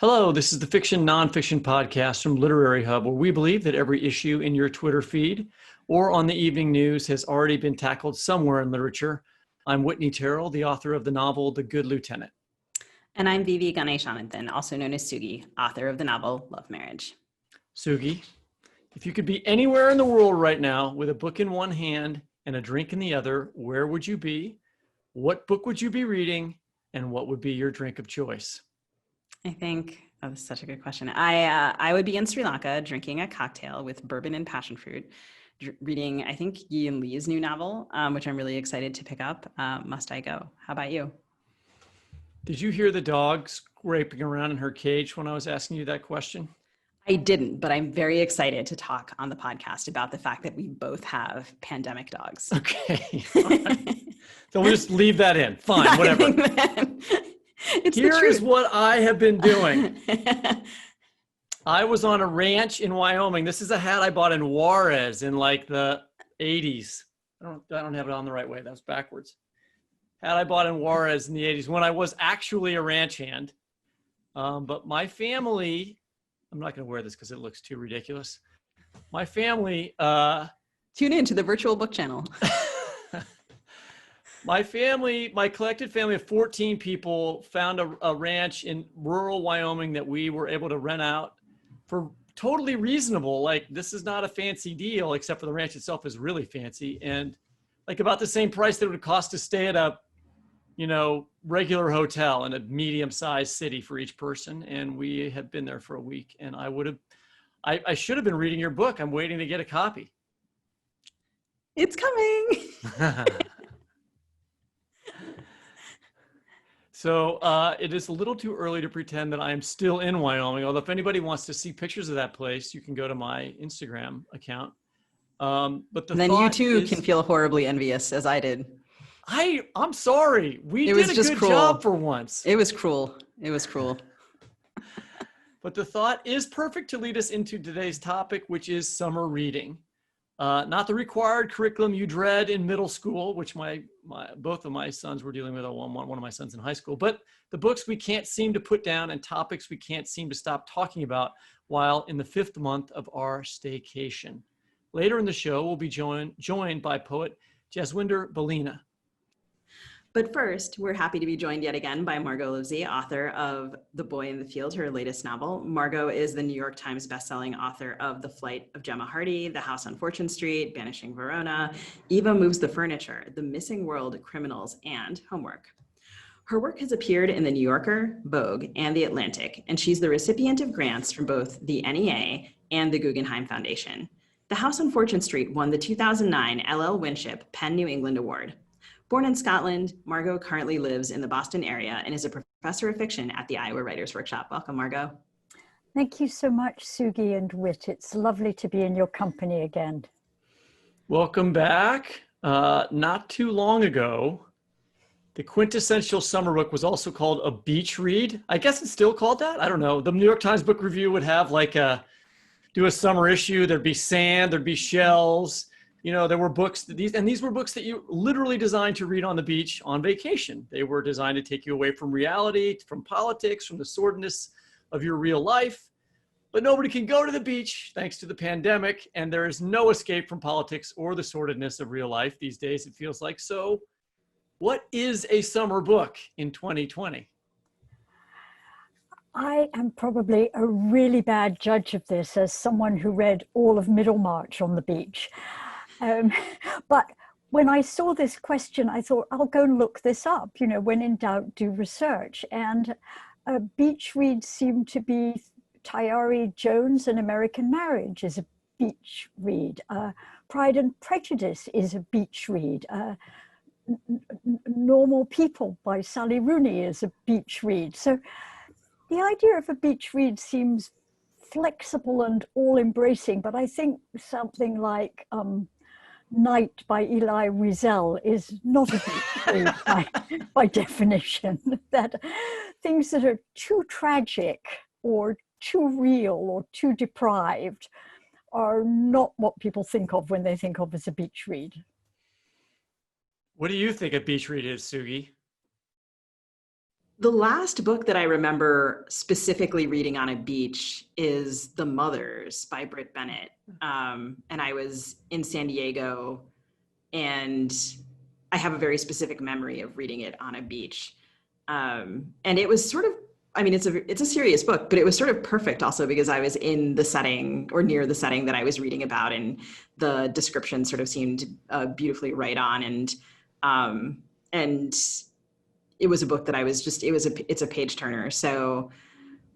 Hello, this is the Fiction Nonfiction Podcast from Literary Hub, where we believe that every issue in your Twitter feed or on the evening news has already been tackled somewhere in literature. I'm Whitney Terrell, the author of the novel The Good Lieutenant. And I'm V.V. Ganeshananthan, also known as Sugi, author of the novel Love Marriage. Sugi, if you could be anywhere in the world right now with a book in one hand and a drink in the other, where would you be? What book would you be reading? And what would be your drink of choice? I think, that's such a good question. I would be in Sri Lanka drinking a cocktail with bourbon and passion fruit, reading, I think, Ian Lee's new novel, which I'm really excited to pick up, Must I Go? How about you? Did you hear the dog scraping around in her cage when I was asking you that question? I didn't, but I'm very excited to talk on the podcast about the fact that we both have pandemic dogs. Okay. Right. So we'll just leave that in. Fine, whatever. Here is what I have been doing. I was on a ranch in Wyoming. This is a hat I bought in Juarez in like the 80s. I don't have it on the right way. That's backwards. Hat I bought in Juarez in the 80s when I was actually a ranch hand. But my family, I'm not going to wear this because it looks too ridiculous. My family... Tune in to the virtual book channel. My family, my collected family of 14 people found a ranch in rural Wyoming that we were able to rent out for totally reasonable. Like, this is not a fancy deal, except for the ranch itself is really fancy. And like about the same price that it would cost to stay at a, regular hotel in a medium-sized city for each person. And we had been there for a week, and I should have been reading your book. I'm waiting to get a copy. It's coming. So it is a little too early to pretend that I am still in Wyoming. Although if anybody wants to see pictures of that place, you can go to my Instagram account. But then you too can feel horribly envious, as I did. I'm sorry. We did a good job for once. It was cruel. It was cruel. But the thought is perfect to lead us into today's topic, which is summer reading. Not the required curriculum you dread in middle school, which both of my sons were dealing with, one of my sons in high school, but the books we can't seem to put down and topics we can't seem to stop talking about while in the 5th month of our staycation. Later in the show, we'll be joined by poet Jaswinder Baleena. But first, we're happy to be joined yet again by Margot Livesey, author of The Boy in the Field, her latest novel. Margot is the New York Times bestselling author of The Flight of Gemma Hardy, The House on Fortune Street, Banishing Verona, Eva Moves the Furniture, The Missing World, Criminals, and Homework. Her work has appeared in The New Yorker, Vogue, and The Atlantic, and she's the recipient of grants from both the NEA and the Guggenheim Foundation. The House on Fortune Street won the 2009 L.L. Winship PEN New England Award. Born in Scotland, Margot currently lives in the Boston area and is a professor of fiction at the Iowa Writers Workshop. Welcome, Margot. Thank you so much, Sugi and Whit. It's lovely to be in your company again. Welcome back. Not too long ago, the quintessential summer book was also called a beach read. I guess it's still called that. I don't know. The New York Times Book Review would have do a summer issue. There'd be sand, there'd be shells. There were books, these were books that you literally designed to read on the beach on vacation. They were designed to take you away from reality, from politics, from the sordidness of your real life. But nobody can go to the beach thanks to the pandemic, and there is no escape from politics or the sordidness of real life these days, it feels like. So what is a summer book in 2020? I am probably a really bad judge of this as someone who read all of Middlemarch on the beach. But when I saw this question, I thought, I'll go and look this up. When in doubt, do research. And beach reads seem to be Tayari Jones' An American Marriage is a beach read. Pride and Prejudice is a beach read. Normal People by Sally Rooney is a beach read. So the idea of a beach read seems flexible and all-embracing, but I think something like Night by Elie Wiesel is not a beach read by definition. That things that are too tragic or too real or too deprived are not what people think of when they think of as a beach read. What do you think a beach read is, Sugi? The last book that I remember specifically reading on a beach is The Mothers by Britt Bennett. And I was in San Diego, and I have a very specific memory of reading it on a beach. And it was sort of, I mean, it's a serious book, but it was sort of perfect also because I was in the setting or near the setting that I was reading about, and the description sort of seemed beautifully right on. And it was a book that I was just, it's a page turner. So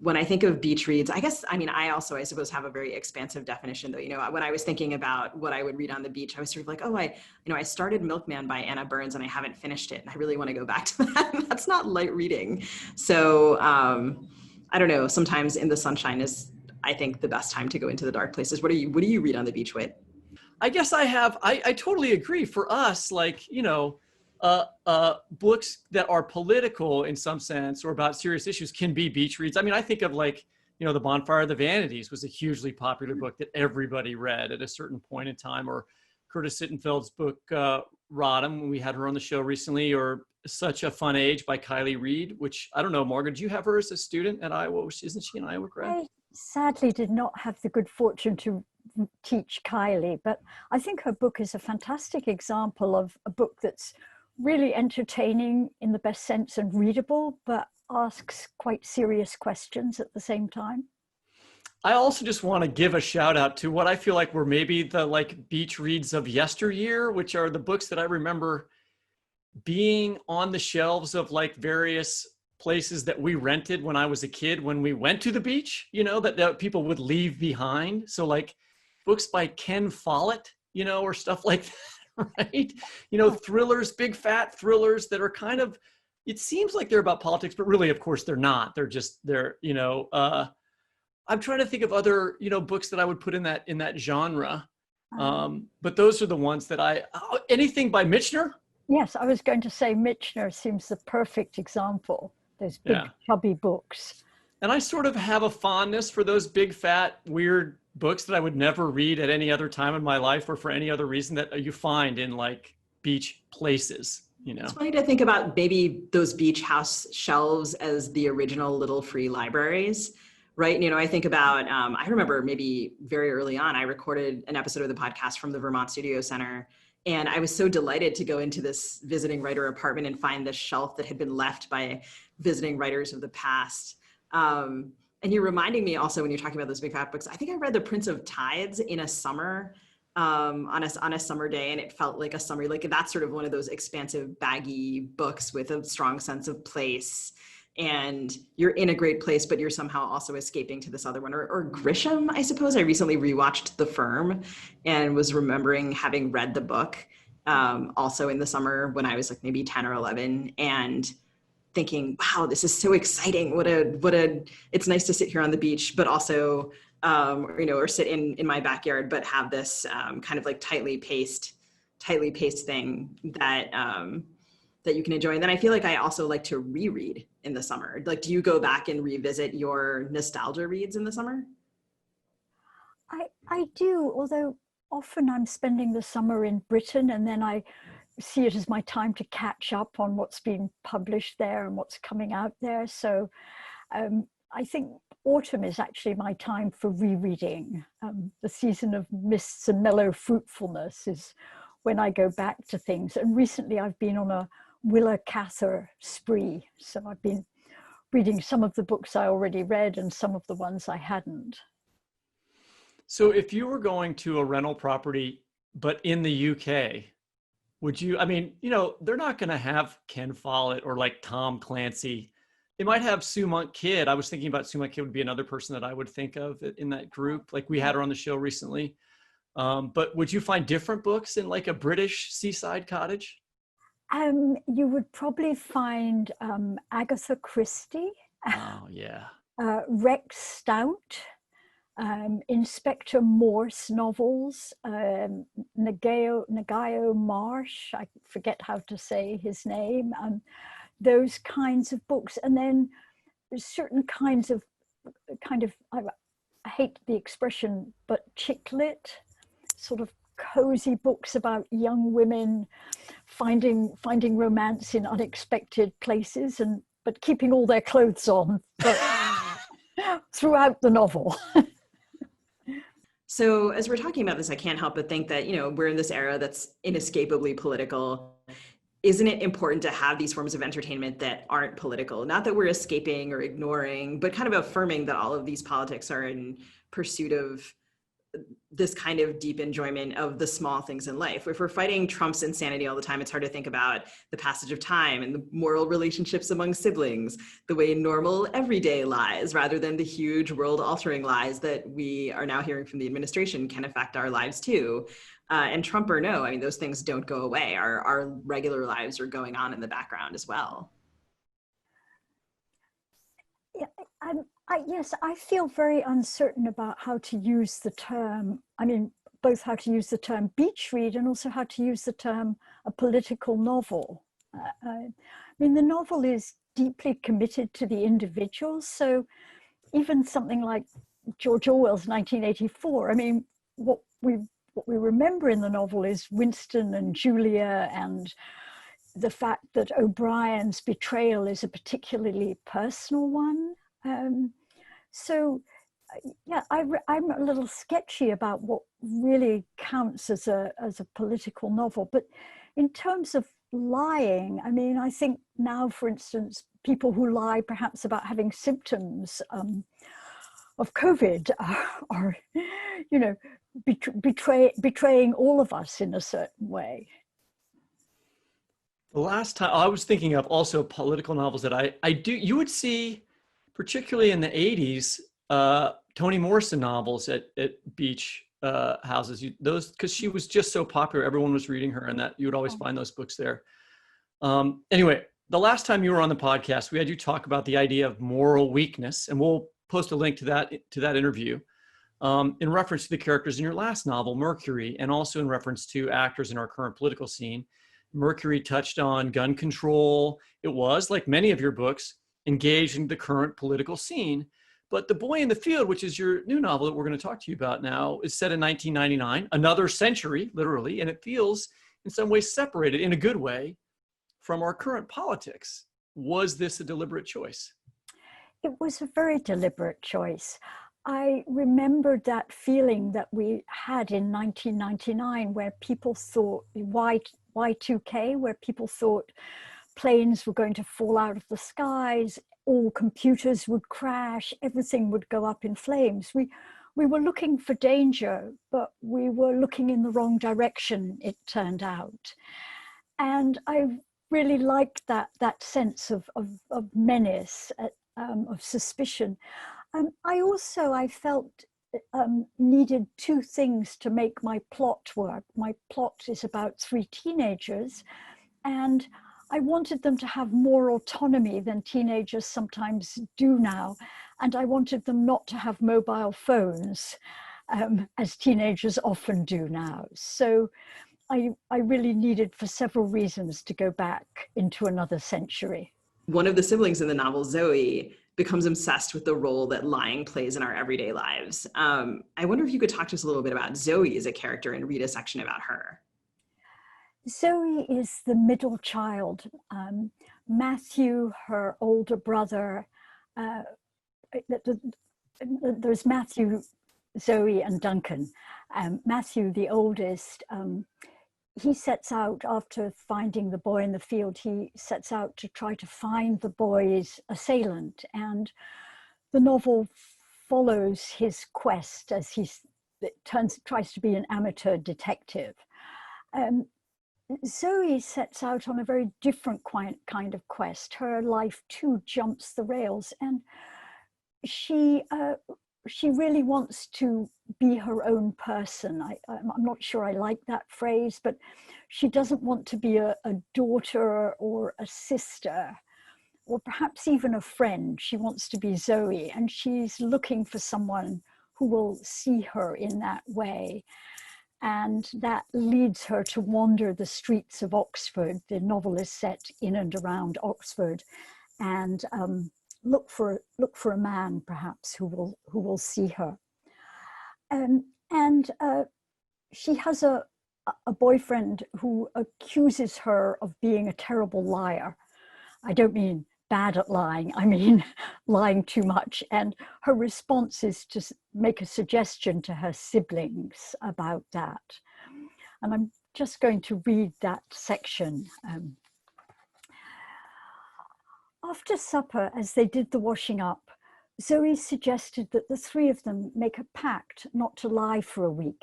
when I think of beach reads, I guess, I mean, I suppose have a very expansive definition though. You know, when I was thinking about what I would read on the beach, I was sort of like, oh, I started Milkman by Anna Burns and I haven't finished it. And I really want to go back to that. That's not light reading. So I don't know, sometimes In the Sunshine is, I think, the best time to go into the dark places. What do you read on the beach, Whit? I guess I totally agree. For us, like, you know, books that are political in some sense or about serious issues can be beach reads. I mean, I think of, like, you know, The Bonfire of the Vanities was a hugely popular book that everybody read at a certain point in time, or Curtis Sittenfeld's book, Rodham, we had her on the show recently, or Such a Fun Age by Kylie Reed, which, I don't know, Margaret, did you have her as a student at Iowa? Isn't she an Iowa grad? I sadly did not have the good fortune to teach Kylie, but I think her book is a fantastic example of a book that's really entertaining in the best sense and readable, but asks quite serious questions at the same time. I also just want to give a shout out to what I feel like were maybe the, like, beach reads of yesteryear, which are the books that I remember being on the shelves of, like, various places that we rented when I was a kid, when we went to the beach, you know, that people would leave behind. So, like, books by Ken Follett, you know, or stuff like that. Right? You know, thrillers, big fat thrillers that are kind of, it seems like they're about politics, but really, of course, they're not. They're, you know, I'm trying to think of other, you know, books that I would put in that genre. But those are the ones that anything by Michener? Yes, I was going to say Michener seems the perfect example. Those big chubby books. And I sort of have a fondness for those big fat weird books that I would never read at any other time in my life or for any other reason that you find in, like, beach places, you know. It's funny to think about maybe those beach house shelves as the original little free libraries, right? You know, I think about, I remember maybe very early on, I recorded an episode of the podcast from the Vermont Studio Center. And I was so delighted to go into this visiting writer apartment and find this shelf that had been left by visiting writers of the past. And you're reminding me also, when you're talking about those big fat books, I think I read The Prince of Tides in a summer, on a summer day, and it felt like a summer, like that's sort of one of those expansive, baggy books with a strong sense of place. And you're in a great place, but you're somehow also escaping to this other one. Or Grisham, I suppose. I recently rewatched The Firm and was remembering having read the book also in the summer when I was like maybe 10 or 11, and thinking, wow, this is so exciting. It's nice to sit here on the beach, but also, you know, or sit in my backyard, but have this kind of like tightly paced thing that you can enjoy. And then I feel like I also like to reread in the summer. Like, do you go back and revisit your nostalgia reads in the summer? I do, although often I'm spending the summer in Britain, and then I see it as my time to catch up on what's been published there and what's coming out there. So I think autumn is actually my time for rereading. The season of mists and mellow fruitfulness is when I go back to things. And recently I've been on a Willa Cather spree. So I've been reading some of the books I already read and some of the ones I hadn't. So if you were going to a rental property, but in the UK, would you, I mean, you know, they're not going to have Ken Follett or like Tom Clancy. They might have Sue Monk Kidd. I was thinking about Sue Monk Kidd would be another person that I would think of in that group. Like, we had her on the show recently. But would you find different books in, like, a British seaside cottage? You would probably find Agatha Christie. Oh, yeah. Rex Stout. Inspector Morse novels, Nagayo Marsh, I forget how to say his name, those kinds of books. And then certain kinds of I hate the expression, but chick lit, sort of cozy books about young women finding romance in unexpected places and but keeping all their clothes on but throughout the novel. So as we're talking about this, I can't help but think that, we're in this era that's inescapably political. Isn't it important to have these forms of entertainment that aren't political? Not that we're escaping or ignoring, but kind of affirming that all of these politics are in pursuit of this kind of deep enjoyment of the small things in life. If we're fighting Trump's insanity all the time, it's hard to think about the passage of time and the moral relationships among siblings, the way normal everyday lies, rather than the huge world-altering lies that we are now hearing from the administration can affect our lives too. And Trump or no, I mean, those things don't go away. Our regular lives are going on in the background as well. Yeah, yes, I feel very uncertain about how to use the term. I mean, both how to use the term beach read and also how to use the term a political novel. I mean, the novel is deeply committed to the individual. So even something like George Orwell's 1984, I mean, what we remember in the novel is Winston and Julia, and the fact that O'Brien's betrayal is a particularly personal one. So yeah, I'm a little sketchy about what really counts as a political novel. But in terms of lying, I mean, I think now, for instance, people who lie perhaps about having symptoms of COVID are betraying all of us in a certain way. The last time I was thinking of also political novels that you would see, particularly in the 80s, Toni Morrison novels at beach houses. Those, because she was just so popular, everyone was reading her, and that you would always find those books there. Anyway, the last time you were on the podcast, we had you talk about the idea of moral weakness, and we'll post a link to that interview in reference to the characters in your last novel, Mercury, and also in reference to actors in our current political scene. Mercury touched on gun control. It was, like many of your books, engaged in the current political scene. But The Boy in the Field, which is your new novel that we're going to talk to you about now, is set in 1999, another century, literally, and it feels in some ways separated in a good way from our current politics. Was this a deliberate choice? It was a very deliberate choice. I remembered that feeling that we had in 1999, where people thought, Y2K, where people thought planes were going to fall out of the skies, all computers would crash, everything would go up in flames. We were looking for danger, but we were looking in the wrong direction, it turned out. And I really liked that sense of menace, of suspicion. I felt needed two things to make my plot work. My plot is about three teenagers, and I wanted them to have more autonomy than teenagers sometimes do now. And I wanted them not to have mobile phones, as teenagers often do now. So I really needed, for several reasons, to go back into another century. One of the siblings in the novel, Zoe, becomes obsessed with the role that lying plays in our everyday lives. I wonder if you could talk to us a little bit about Zoe as a character and read a section about her. Zoe is the middle child. Matthew, her older brother, there's Matthew, Zoe, and Duncan. Matthew, the oldest, he sets out, after finding the boy in the field, he sets out to try to find the boy's assailant. And the novel follows his quest as he tries to be an amateur detective. Zoe sets out on a very different kind of quest. Her life too jumps the rails, and she really wants to be her own person. I'm not sure I like that phrase, but she doesn't want to be a daughter or a sister, or perhaps even a friend. She wants to be Zoe, and she's looking for someone who will see her in that way. And that leads her to wander the streets of Oxford. The novel is set in and around Oxford, and look for a man, perhaps, who will see her. She has a boyfriend who accuses her of being a terrible liar. I don't mean bad at lying. I mean, lying too much. And her response is to make a suggestion to her siblings about that. And I'm just going to read that section. After supper, as they did the washing up, Zoe suggested that the three of them make a pact not to lie for a week.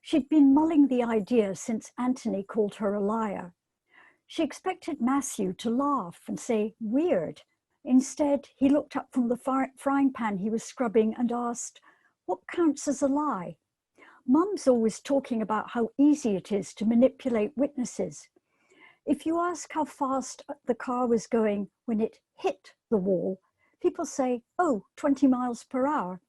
She'd been mulling the idea since Anthony called her a liar. She expected Matthew to laugh and say, "Weird." Instead, he looked up from the frying pan he was scrubbing and asked, "What counts as a lie?" Mum's always talking about how easy it is to manipulate witnesses. If you ask how fast the car was going when it hit the wall, people say, "Oh, 20 miles per hour."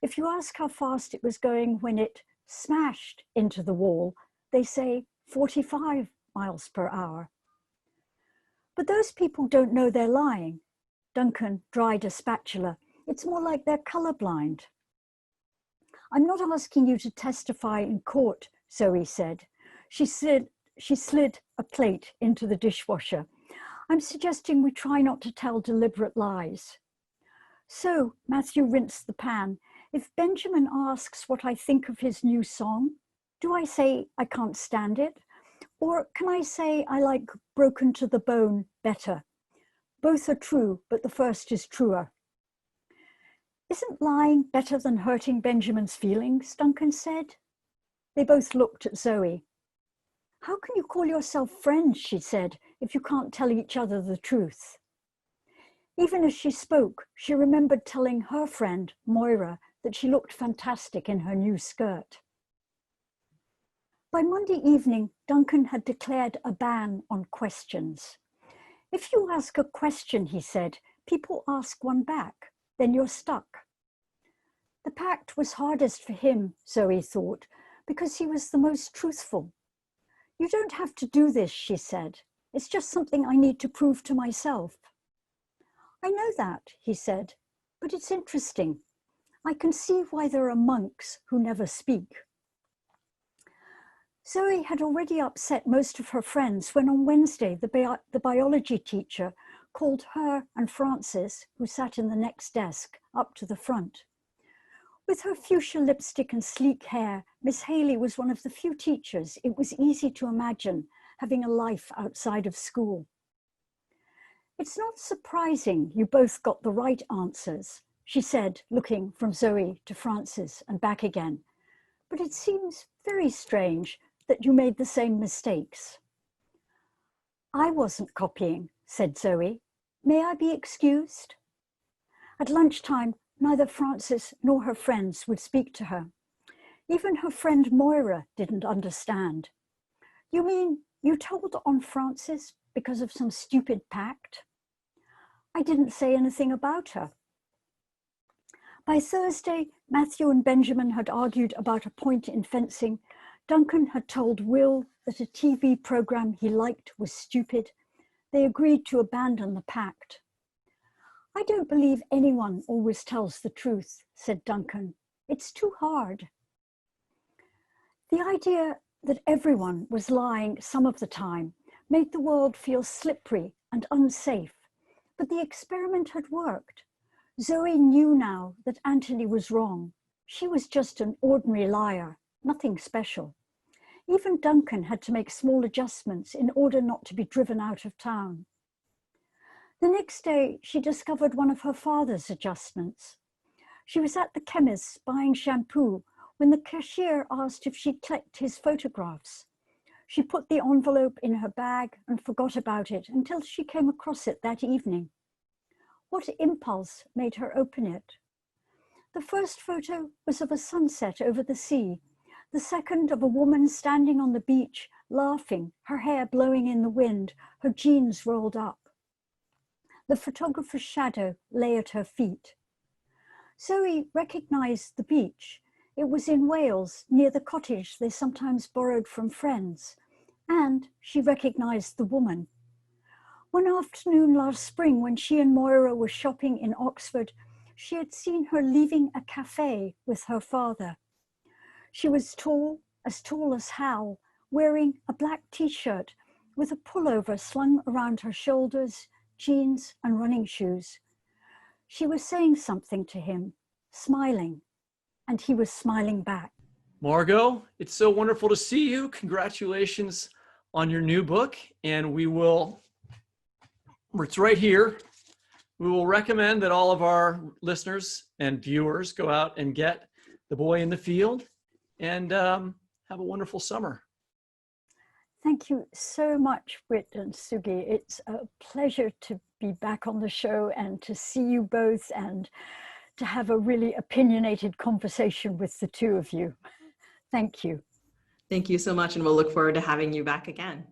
If you ask how fast it was going when it smashed into the wall, they say 45 miles per hour. But those people don't know they're lying. Duncan dried a spatula. It's more like they're colorblind. "I'm not asking you to testify in court," Zoe said. She slid a plate into the dishwasher. "I'm suggesting we try not to tell deliberate lies." "So," Matthew rinsed the pan, "if Benjamin asks what I think of his new song, do I say I can't stand it? Or can I say I like Broken to the Bone better? Both are true, but the first is truer." "Isn't lying better than hurting Benjamin's feelings?" Duncan said. They both looked at Zoe. "How can you call yourself friends," she said, "if you can't tell each other the truth?" Even as she spoke, she remembered telling her friend, Moira, that she looked fantastic in her new skirt. By Monday evening, Duncan had declared a ban on questions. "If you ask a question," he said, "people ask one back. Then you're stuck." The pact was hardest for him, Zoe thought, because he was the most truthful. "You don't have to do this," she said. "It's just something I need to prove to myself." "I know that," he said, "but it's interesting. I can see why there are monks who never speak." Zoe had already upset most of her friends when on Wednesday the biology teacher called her and Frances, who sat in the next desk, up to the front. With her fuchsia lipstick and sleek hair, Miss Haley was one of the few teachers it was easy to imagine having a life outside of school. "It's not surprising you both got the right answers," she said, looking from Zoe to Frances and back again. "But it seems very strange that you made the same mistakes." "I wasn't copying," said Zoe. "May I be excused?" At lunchtime, neither Frances nor her friends would speak to her. Even her friend Moira didn't understand. "You mean you told on Frances because of some stupid pact?" "I didn't say anything about her." By Thursday, Matthew and Benjamin had argued about a point in fencing. Duncan had told Will that a TV program he liked was stupid. They agreed to abandon the pact. "I don't believe anyone always tells the truth," said Duncan. "It's too hard." The idea that everyone was lying some of the time made the world feel slippery and unsafe, but the experiment had worked. Zoe knew now that Anthony was wrong. She was just an ordinary liar, nothing special. Even Duncan had to make small adjustments in order not to be driven out of town. The next day, she discovered one of her father's adjustments. She was at the chemist's buying shampoo when the cashier asked if she'd clicked his photographs. She put the envelope in her bag and forgot about it until she came across it that evening. What impulse made her open it? The first photo was of a sunset over the sea. The second of a woman standing on the beach, laughing, her hair blowing in the wind, her jeans rolled up. The photographer's shadow lay at her feet. Zoe recognized the beach. It was in Wales, near the cottage they sometimes borrowed from friends. And she recognized the woman. One afternoon last spring, when she and Moira were shopping in Oxford, she had seen her leaving a cafe with her father. She was tall as Hal, wearing a black t-shirt with a pullover slung around her shoulders, jeans and running shoes. She was saying something to him, smiling, and he was smiling back. Margot, it's so wonderful to see you. Congratulations on your new book. And it's right here. We will recommend that all of our listeners and viewers go out and get The Boy in the Field and have a wonderful summer. Thank you so much, Whit and Sugi. It's a pleasure to be back on the show and to see you both and to have a really opinionated conversation with the two of you. Thank you. Thank you so much, and we'll look forward to having you back again.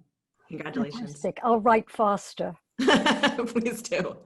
Congratulations. Fantastic. I'll write faster. Please do.